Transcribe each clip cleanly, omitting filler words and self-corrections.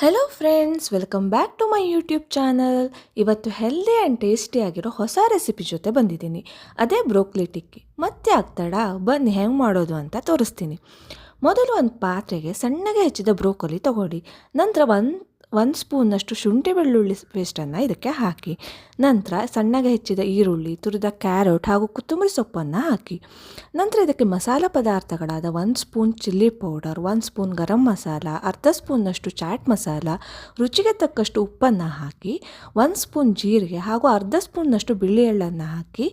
Hello friends, welcome back to my YouTube channel. ಇವತ್ತು healthy and ಟೇಸ್ಟಿಯಾಗಿರೋ ಹೊಸ recipe ಜೊತೆ ಬಂದಿದ್ದೀನಿ. ಅದೇ ಬ್ರೋಕ್ಲಿ ಟಿಕ್ಕಿ. ಮತ್ತೆ ಆಗ್ತಾಡ, ಬನ್ನಿ ಹೆಂಗೆ ಮಾಡೋದು ಅಂತ ತೋರಿಸ್ತೀನಿ. ಮೊದಲು ಒಂದು ಪಾತ್ರೆಗೆ ಸಣ್ಣಗೆ ಹೆಚ್ಚಿದ ಬ್ರೋಕೊಲಿ ತಗೊಳ್ಳಿ. ನಂತರ ಒಂದು ಸ್ಪೂನ್ನಷ್ಟು ಶುಂಠಿ ಬೆಳ್ಳುಳ್ಳಿ ಪೇಸ್ಟನ್ನು ಇದಕ್ಕೆ ಹಾಕಿ. ನಂತರ ಸಣ್ಣಗೆ ಹೆಚ್ಚಿದ ಈರುಳ್ಳಿ, ತುರಿದ ಕ್ಯಾರೆಟ್ ಹಾಗೂ ಕೊತ್ತಂಬರಿ ಸೊಪ್ಪನ್ನು ಹಾಕಿ. ನಂತರ ಇದಕ್ಕೆ ಮಸಾಲ ಪದಾರ್ಥಗಳಾದ 1 spoon chilli powder, 1 spoon garam masala, ಅರ್ಧ ಸ್ಪೂನ್ನಷ್ಟು ಚಾಟ್ ಮಸಾಲ, ರುಚಿಗೆ ತಕ್ಕಷ್ಟು ಉಪ್ಪನ್ನು ಹಾಕಿ, 1 ಸ್ಪೂನ್ ಜೀರಿಗೆ ಹಾಗೂ ಅರ್ಧ ಸ್ಪೂನ್ನಷ್ಟು ಬಿಳಿ ಎಳ್ಳನ್ನು ಹಾಕಿ,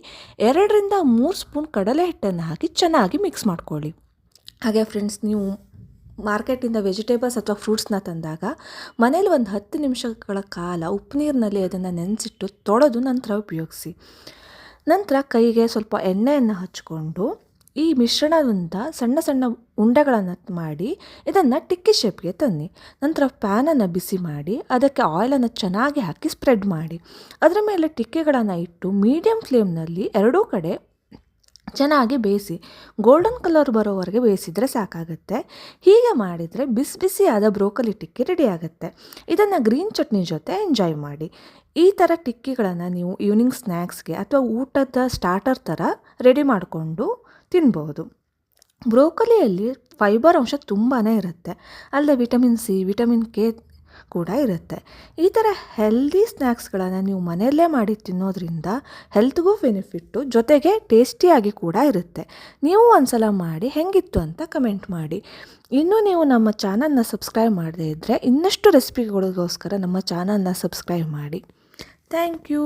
2ರಿಂದ 3 ಸ್ಪೂನ್ ಕಡಲೆ ಹಿಟ್ಟನ್ನು ಹಾಕಿ ಚೆನ್ನಾಗಿ ಮಿಕ್ಸ್ ಮಾಡ್ಕೊಳ್ಳಿ. ಹಾಗೆ ಫ್ರೆಂಡ್ಸ್, ನೀವು ಮಾರ್ಕೆಟಿಂದ ವೆಜಿಟೇಬಲ್ಸ್ ಅಥವಾ ಫ್ರೂಟ್ಸ್ನ ತಂದಾಗ ಮನೇಲಿ ಒಂದು 10 ನಿಮಿಷಗಳ ಕಾಲ ಉಪ್ಪು ನೀರಿನಲ್ಲಿ ಅದನ್ನು ನೆನೆಸಿಟ್ಟು ತೊಳೆದು ನಂತರ ಉಪಯೋಗಿಸಿ. ನಂತರ ಕೈಗೆ ಸ್ವಲ್ಪ ಎಣ್ಣೆಯನ್ನು ಹಚ್ಕೊಂಡು ಈ ಮಿಶ್ರಣದಿಂದ ಸಣ್ಣ ಸಣ್ಣ ಉಂಡೆಗಳನ್ನು ಮಾಡಿ ಇದನ್ನು ಟಿಕ್ಕಿ ಶೇಪ್ಗೆ ತನ್ನಿ. ನಂತರ ಪ್ಯಾನನ್ನು ಬಿಸಿ ಮಾಡಿ ಅದಕ್ಕೆ ಆಯಿಲನ್ನು ಚೆನ್ನಾಗಿ ಹಾಕಿ ಸ್ಪ್ರೆಡ್ ಮಾಡಿ. ಅದರ ಮೇಲೆ ಟಿಕ್ಕಿಗಳನ್ನು ಇಟ್ಟು ಮೀಡಿಯಮ್ ಫ್ಲೇಮ್ನಲ್ಲಿ ಎರಡೂ ಕಡೆ ಚೆನ್ನಾಗಿ ಬೇಯಿಸಿ. ಗೋಲ್ಡನ್ ಕಲರ್ ಬರೋವರೆಗೆ ಬೇಯಿಸಿದರೆ ಸಾಕಾಗುತ್ತೆ. ಹೀಗೆ ಮಾಡಿದರೆ ಬಿಸಿ ಬಿಸಿಯಾದ ಬ್ರೋಕೊಲಿ ಟಿಕ್ಕಿ ರೆಡಿ ಆಗುತ್ತೆ. ಇದನ್ನು ಗ್ರೀನ್ ಚಟ್ನಿ ಜೊತೆ ಎಂಜಾಯ್ ಮಾಡಿ. ಈ ಥರ ಟಿಕ್ಕಿಗಳನ್ನು ನೀವು ಈವ್ನಿಂಗ್ ಸ್ನ್ಯಾಕ್ಸ್ಗೆ ಅಥವಾ ಊಟದ ಸ್ಟಾರ್ಟರ್ ಥರ ರೆಡಿ ಮಾಡಿಕೊಂಡು ತಿನ್ಬೋದು. ಬ್ರೋಕೊಲಿಯಲ್ಲಿ ಫೈಬರ್ ಅಂಶ ತುಂಬಾ ಇರುತ್ತೆ. ಅಲ್ಲದೆ ವಿಟಮಿನ್ ಸಿ, ವಿಟಮಿನ್ ಕೆ ಕೂಡ ಇರುತ್ತೆ. ಈ ಥರ ಹೆಲ್ದಿ ಸ್ನ್ಯಾಕ್ಸ್ಗಳನ್ನು ನೀವು ಮನೆಯಲ್ಲೇ ಮಾಡಿ ತಿನ್ನೋದ್ರಿಂದ ಹೆಲ್ತ್ಗೂ ಬೆನಿಫಿಟ್ಟು, ಜೊತೆಗೆ ಟೇಸ್ಟಿಯಾಗಿ ಕೂಡ ಇರುತ್ತೆ. ನೀವು ಒಂದ್ಸಲ ಮಾಡಿ ಹೆಂಗಿತ್ತು ಅಂತ ಕಮೆಂಟ್ ಮಾಡಿ. ಇನ್ನೂ ನೀವು ನಮ್ಮ ಚಾನಲ್ನ ಸಬ್ಸ್ಕ್ರೈಬ್ ಮಾಡದೇ ಇದ್ದರೆ ಇನ್ನಷ್ಟು ರೆಸಿಪಿಗಳಿಗೋಸ್ಕರ ನಮ್ಮ ಚಾನಲ್ನ ಸಬ್ಸ್ಕ್ರೈಬ್ ಮಾಡಿ. Thank you.